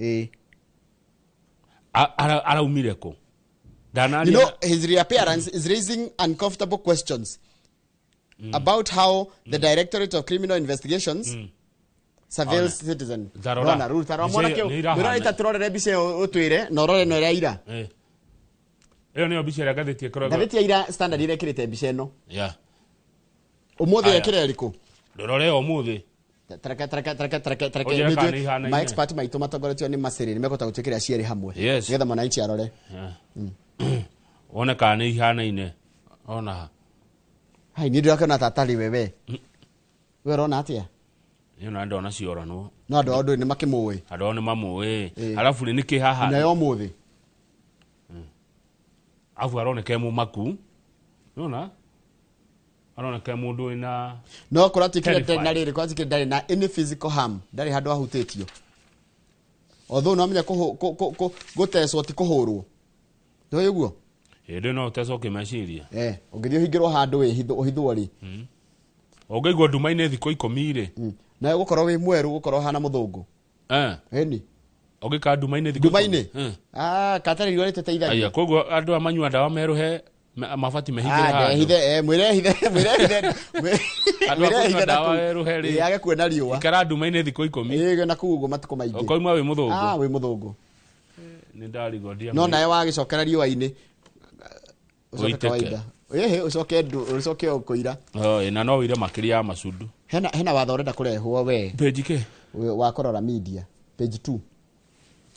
araumire ko you know his reappearance is raising uncomfortable questions about how the Directorate of Criminal Investigations surveils citizen rona ruta mwana kio mira itatrorere bise utwire no rore no ira iyo ni obisha ya gatheti ekoroga gatheti ira standard ire kirite bise no umuthi yekire riku rorore umuthi taraka my expert maitu matogoretio ni masiri nimekota gutikira cieri hamwe getha mwananchi arore ona kana ihana-ine ona hai ni ndirakona tatari wewe we rona atia na ndona ciorano no andu ni makimui andu ni mamui alafu ni kihaha na yo muthi afu aroneke mu maku nona aroneke mundu ina no kuratikire na riri kwatikire ndari na any physical harm ndari handu ahutitio although no amenya guteswo ti kuhurwo ndio yuguo ende no teso kimeciria ungithio hingirwo handu uhithwo ri ongeigwo nduma-ine thiko 10 ri na gukorwo wi mweru gukorwo hana muthungu eni ogika nduma-ine thiko nduma-ine katari yore teteithagia aya koguo andu amanyua ndawa meruhe mafati mehigire handu hithe mwirehithe ndawa meruhe ri yage kuona riwa ikara nduma-ine thiko 10 na kuguo matuko maingi okoimwa wi muthungu wi muthungu ni ndarigwo ndia no nae wagicokera riwa-ini ucoke kawaida ucoke ukuira na no wire makiria ya macudu hena watho urenda kurehwo we page ke wa korora media page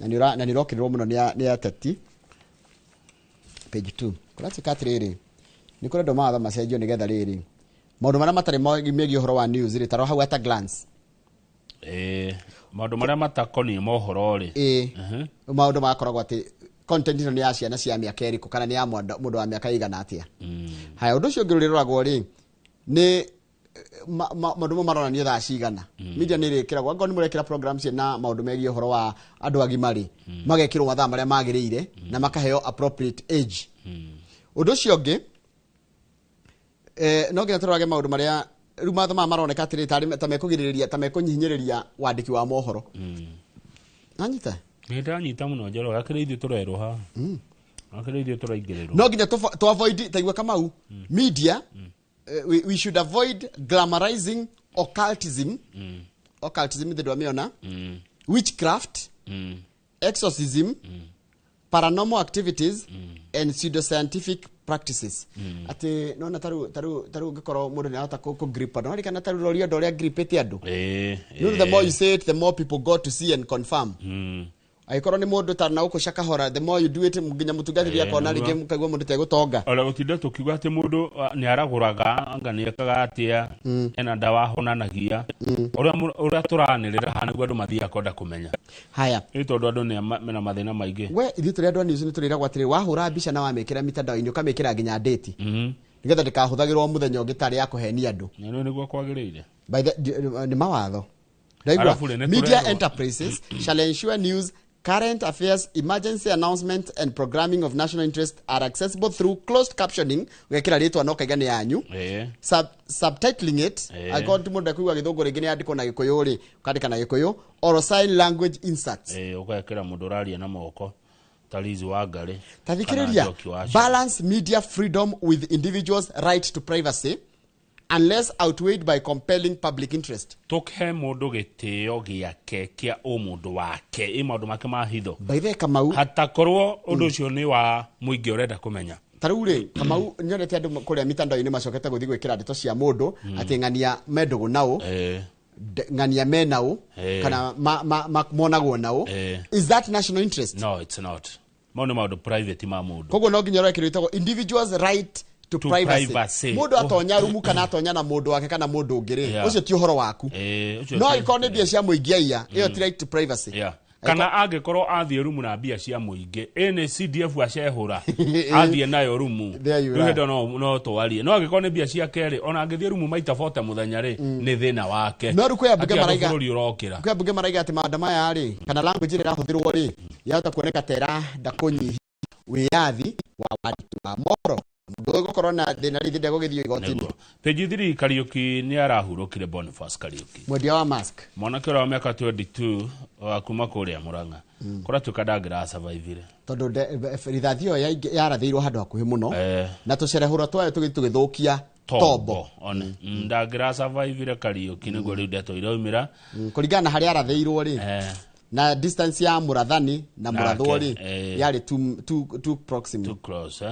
2 na ni rokirirwo muno ni ateti page 2 kurati katiriri ni kore ndo mawatho macenjio nigetha riri maundu maria matari megie uhoro wa news ri taro hau at a glance maundu maria matakoni mohoro ri maundu makoragwo ati content ino ni ya ciana cia miaka iriku kana ni ya mundu wa miaka igana atia haya undu cio ngiruragwo ri ni maundu maronanio thaa cigana media ni rekiragwo ngo ni murekira programs na maundu megie uhoro wa andu agima ri magekirwo mathaa maria magirire na makaheo appropriate age undu cio ngi no nginya turage maundu maria riu matho maroneka atiri ta mekugiriria ta mekunyihinyiriria wandiki wa mohoro anyita ni ndanyita muno njoro akiriithio turerwo ha akiriithio turaingirerwo no nginya to avoid taigwa kamau media we should avoid glamorizing occultism occultism the domiona witchcraft exorcism paranormal activities and pseudoscientific practices ati no na taru ngikoro mundu ni ahota ku grip no kana taru rorio ndo ria grip eti andu the more you say it the more people go to see and confirm aikoro ni mundu tarna uko shakahora the more you do it muginya mutungatiri akona ringi mukagwa mundu tegutonga ora gutinda tukiuga ati mundu ni araguraga anga ni ekaga atia ena ndawa honanagia ora turanirira hana gwa andu mathia konda kumenya haya ni tondu andu ni mena mathina maingi we ithi turi andu news ni turiragwa atiri wahura mbica na wamekira mitandao-ini ukamekira nginya date nigetha ndikahuthagirwo muthenya ungitari ya kuhenia andu no niguo kwagiriire by the ni mawatho media enterprises shall ensure news, current affairs, emergency announcement and programming of national interest are accessible through closed captioning wekira ritwa no kaigani yanyu subtitling it according to muda githungu ringi ni andiko na gikuyu ri ukandika na gikuyu or sign language inserts ukekira mundu raria na moko talizi wa ngari tathikiriria balance media freedom with individuals right to privacy unless outweighed by compelling public interest. Tukhe mundu gitio giake kia umundu wake imaundu make mahitho baithe kamau hata korwo undu ucio ni wa muingi urenda kumenya tarure kamau nyonete andu kuria mitandao-ini macokete guthi gwikira ndeto cia mundu ati ngania mendugu nao ngania menao kana monagwo nao is that national interest? No, it's not. Maundu private ma mundu koguo no nginya rekirwitagwo individuals right to privacy. Mundu atonya rumu kana atonya na mundu wake kana mundu ngiri ucio ti uhoro waku no ikone bia cia muingiaia iyo ti right to privacy kana angekorwo athie rumu na bia cia muingi ene CDF acehura athie nayo rumu ruhendo no twarie no angekorwo ni bia cia keri ona angethie rumu maita 40 muthenya ri ni thina wake no ruko ya buge maraiga kwa buge maraiga ati maandama ya ri kana language ira huthirwo ri yata kuoneka tera ndakunyi wiyathi wa watu wa moro Dogo corona thina rithi ndego githio igotini Page 3 Kariuki ni arahurukire Boniface Kariuki mwendia wa mask mwanake wa miaka 22 akuma kuria Murang'a kora tukadangira survive tondu rithathio ya rathirwo handu hakuhi muno na tucerehura twayo tugithukia tombo one ndagira survive Kariuki niguo riu ndeto iraumira kuringana hari arathirwo ri na distance ya Murathani na Murathwo ri yari too proximate too close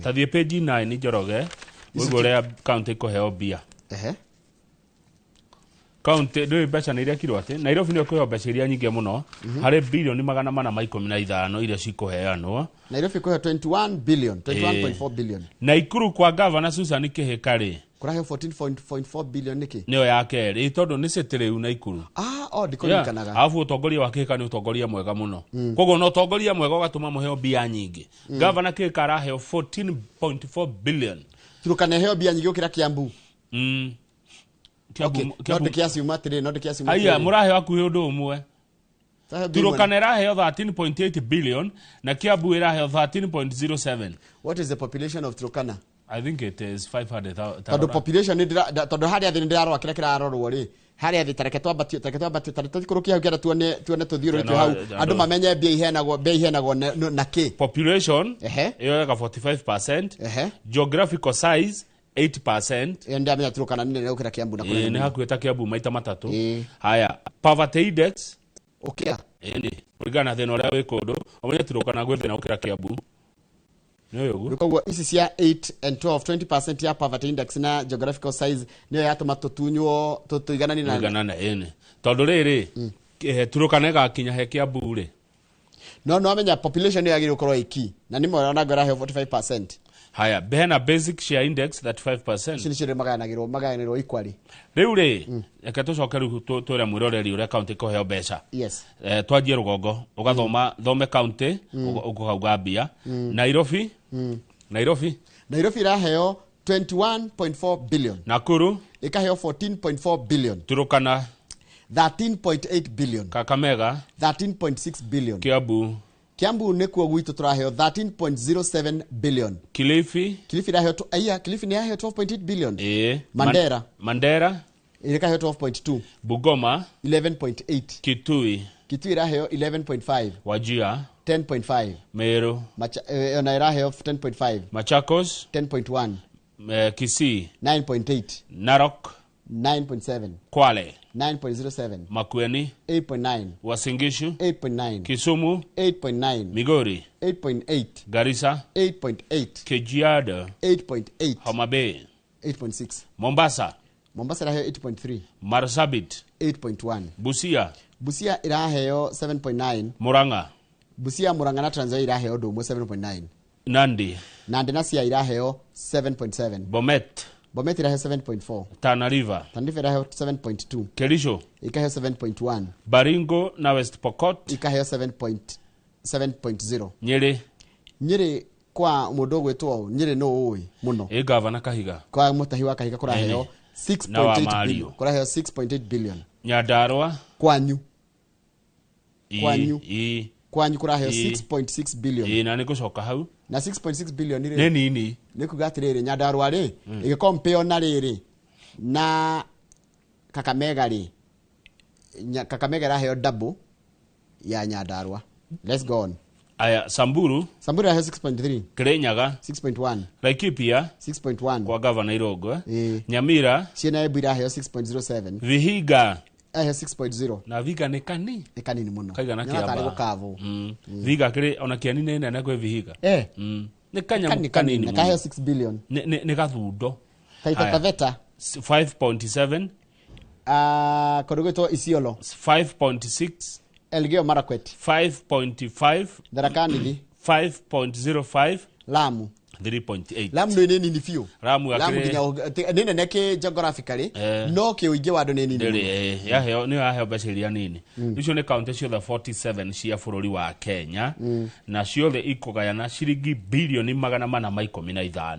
Tathie page 9 ni Njoroge ugurea county kuheo bia county ndo mbeca ni iria kirwo ati Nairobi ni kuheo mbeca iria nyingi muno hari bilioni 415 iria cikuheanwo Nairobi kuheo 21.4 billion Naikuru kwa governor Susan Kihikari kuraheo 14.4 billion niki niyo yake ri tondu ni citiriu Naikuru ndikuririkanaga afu utongoria wa Kihika ni utongoria mwega muno koguo no utongoria mwega ugatuma muheo bia nyingi governor Kihika araheo 14.4 billion turukana heo bia nyingi ukira Kiambu Kiambu kiasi umatire no kiasi umatire aya muraheo akuhe undu umwe turukana iraheo 13.8 billion na Kiambu iraheo 13.07 What is the population of Turkana? I think it is 500,000. Tondu population tondu hari athi ndirarwa kira kirarorwo ri hari athi tareke twambatio tareke kurukia hau kira tuone tuthiurukio hau andu mamenye mbia ihenagwo na ki population iyo ga 45% geographical size 8% ndio amenya Turkana nini ukira Kiambu na kule ni hakueta Kiambu maita matatu haya poverty index ndi kulingana thina uria wi kundu omenya Turkana gwe thina ukira Kiambu Because isi cia 8 and 20% ya poverty index na geographical size niyo yatuma tutunyo tuiganani na ene tondu riri Turkana ga kinya he Kiambu ri no amenya population yagire ukorwo iki na nimo ona ngora he 45%. Haya, behena basic share index 35%. Sinishire magayanirwo equally. Riu ri eka tucokeru twira mwiroreri uria county ko heo beca. Yes. Twajie rugongo ugathoma thome county ukauga mbia. Nairobi Nairobi raheo 21.4 billion. Nakuru ikaheo 14.4 billion. Turukana 13.8 billion. Kakamega 13.6 billion. Kiambu nekuo gwitu turaheo 13.07 billion. Kilifi raheo Kilifi ni raheo 12.8 billion. Mandera ikaheo 12.2. Bungoma 11.8. Kitui raheo 11.5. Wajir 10.5. Meru raheo 10.5. Machakos 10.1. Kisii 9.8. Narok 9.7. Kwale 9.07. Makueni 8.9. Wasingishu 8.9. Kisumu 8.9. Migori 8.8. Garissa 8.8. Kajiado 8.8. Homa Bay 8.6. Mombasa raheo 8.3. Marsabit 8.1. Busia iraheo 7.9. Muranga na Trans Nzoia iraheo domo 7.9. Nandi na Sia iraheo 7.7. Bomet iraheo 7.4. Tana River iraheo 7.2. Kericho ikaheo 7.1. Baringo na West Pokot ikaheo 7.0. Nyeri kwa mudogo wetu Nyeri no oi muno Gavana Kahiga kwa mutahi wa Kahiga kuraheo 6.8 billion. Kuraheo 6.8 billion. Nyandarua Kwanyu kuraheo 6.6 billion. Na nikucoka hau na 6.6 billion ni nini nikugatiriri Nyandarua ri igikompeo na riri na Kakamega raheo double ya Nyandarua. Let's go on. Aya, Samburu raheo 6.3. Kirinyaga 6.1. Laikipia 6.1 kwa governor Irogo. Nyamira Siena Ebu raheo 6.07. Vihiga raheo 6.0. na Vihiga ni kanini muno kaiga na Kiamba Vihiga kiri ona kiani nene na kwa Vihiga ni kanini muno kaheo 6 billion. ni gathundo Kaita Taveta 5.7. Kodogoto Isiolo 5.6. Elgeyo Marakwet 5.5. Tharaka-Nithi 5.05. Lamu 3.8. Lamu no nini fio. Lamu nene neke geographically no ke uige wado nini. Ya heo ni ya heo basiria nini. Icio ni county cio 47 cia bururi wa Kenya na ciothe ikugayana ciringi bilioni 415.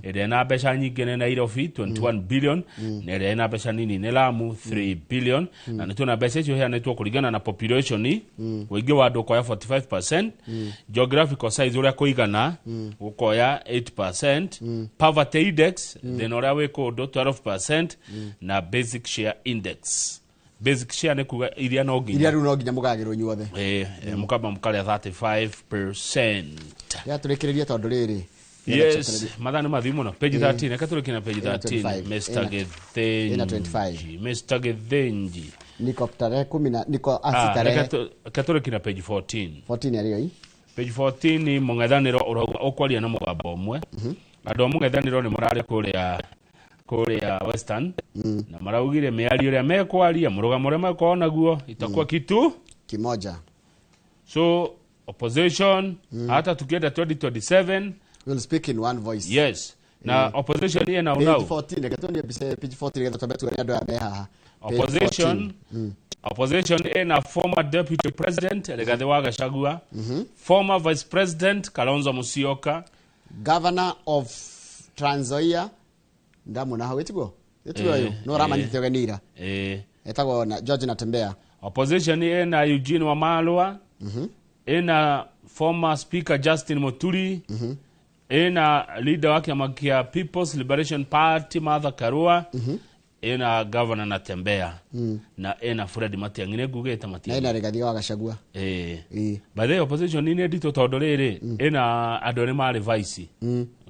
Ere na mbeca nyingi ne Nairobi 21 billion, nere na mbeca nini ne Lamu 3 billion, na nituna mbeca icio heanetwo kuringana na population uingi wa andu kwa 45%, geographical size uria kuigana ukoya 8%, poverty index then uria we kundu 12%, na basic share index. Basic share ne kuga iria no nginya mugagirwo nyuothe mukaba mukaria 35%. Ya turekereria tondu riri. Yes, madhani madhimu na page 13. Katoliki na page 13. Mr. Gethenji. Niko tarehe 10 niko asitare. Katoliki na page 14. 14 yariyo hii. Page 14 ni mung'ethaniro ukwaria na mugabo umwe. Andu mung'ethaniro ni marari kuria Western na maraugire miario ria mekwaria murugamo ria meko naguo itakuwa kitu kimoja. So opposition hata tukienda 2027 will speak in one voice. Yes. Na opposition yeye na unao. Page 14 katoni page 14 ngetho tabetu ndo abeha. Opposition ena former deputy president Rigathi wa Gachagua, former vice president Kalonzo Musyoka, governor of Trans Nzoia ndamuna hawetigo yo no ramanyite ganira etago na George Natembea. Opposition ena Eugene Wamalwa, ena former speaker Justin Muturi, ena leader wake amakia People's Liberation Party Martha Karua, ena governor Natembea, na ena Fred Matiang'i ne gugeta Matiang'i, ena Rigathi wa Gachagua. By the opposition ni edito tondorere ena adone mari vice.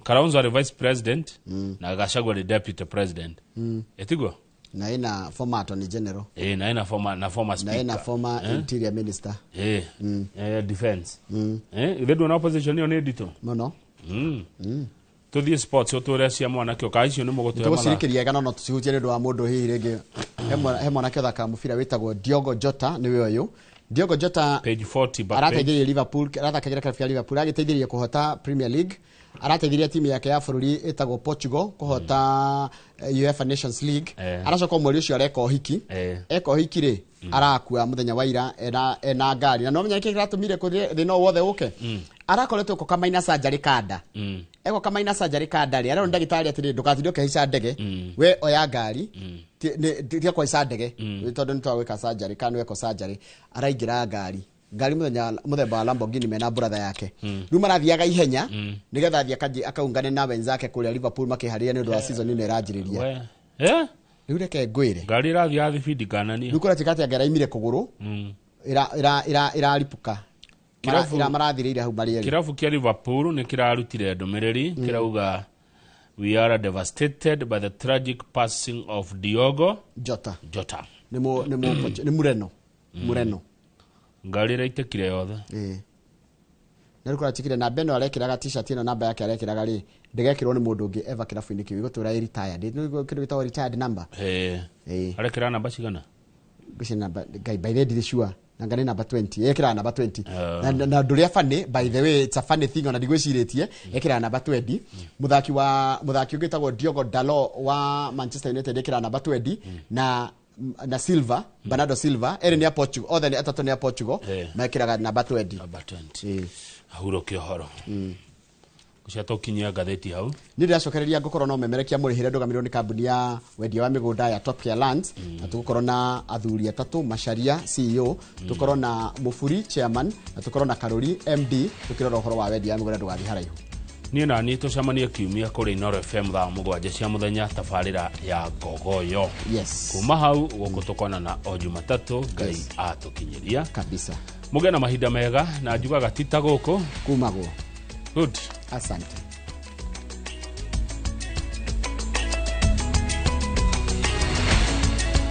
Kalonzo ari vice president na Gachagua ari deputy president. Etigo na ena former attorney general. Na ena former speaker. Na ena former interior minister. Defense. Iledo na opposition ni edito. No. To the sports otore cia mwana kio kaicio ni mugotoya mala. Tucirikiria gana no tucihutie ndu wa mundu hihi rege. He mwana kio thaka mubira witagwo Diogo Jota ni we uyu Diogo Jota page 40 back arateithirie Liverpool, arathakagĩra klabu ya Liverpool, agĩteithirie kũhota Premier League, arateithirie timu yake ya bũrũri ĩtagwo Portugal kũhota UEFA Nations League. Aracoka mweri ũcio areka ũhiki, eka ũhiki rĩ arakua mũthenya wa ira ena ngari, na no menya kĩrĩa gĩratũmire thĩna wothe ũke. Arakoretwo ko kamaina surgery kanda, eko kamaina surgery kanda rĩ, arona ndagĩtarĩ atĩrĩ ndũgathiĩ ũkĩhaica ndege, we oya ngari tia kũhaica ndege tondũ nĩtwagwĩka surgery kana eko surgery. Araingĩra ngari muthemba wa Lamborghini mena brother yake. Rĩu marathiaga ihenya nĩgetha athiĩ akaungane na wenzake kũrĩa Liverpool makĩharĩria nĩ ũndũ wa season ĩno ĩranjĩrĩria. Rĩu reke ngwĩre ngari ĩrathiĩ ya thibidi kanania. Rĩu kũrĩa tikati yake ĩraimire kũgũrũ iraripuka. Marathirĩire hau marĩ erĩ. Kĩrabu kĩa Liverpool nĩ kĩrarutire ndũmĩrĩri kirauga we are devastated by the tragic passing of Diogo Jota. Nĩ mureno. Ngari ĩraitĩkire yothe. Na rĩu kũratikire na Beno arekĩraga t-shirt ĩno namba yake arekĩraga rĩ ndegekĩrwo nĩ mũndũ ũngĩ eva kĩrabu-inĩ kĩu gũtũra retired. Nĩ kĩndũ gĩtagwo retired number. Arekĩra namba cigana? Bici namba guy by the sure nangane namba 20 ekĩra namba 20 na ndũrĩa funny by the way it's a funny thing ona ndigwĩcirĩtie ekĩra namba 20 muthaki ũngĩtagwo Diogo Dalot wa Manchester United ekĩra namba 20 na Silva Bernardo Silva eri ni ya Portugal othe ni atatu ni ya Portugal mekĩraga namba 20 ahurũke ũhoro Kushatokinyia gatheti hau. Ni ndiracokereria ngũkorwo no memerekia mũrĩhĩre ndũgamirwo nĩ kambuni ya wendia wa mĩgũnda ya Top Care Lands. Na tũgũkorwo na athuri atatu, Macharia CEO, tũkorwo na Mũburi Chairman, na tũkorwo na Karori MD, tũkĩrora ũhoro wa wendia wa mĩgũnda ndũgathiĩ haraihu. Niĩ na niĩ tũcemanie kiumia kũrĩ Inooro FM thaa 7 cia mũthenya tabarĩra ya Ngogoyo. Yes. Kuma hau gũkũ tũkona na o Jumatatũ Ngai atũkinyĩria kabisa. Mũgĩe na mahinda mega na njugaga tita gũkũ kumagwo. Good. Asante.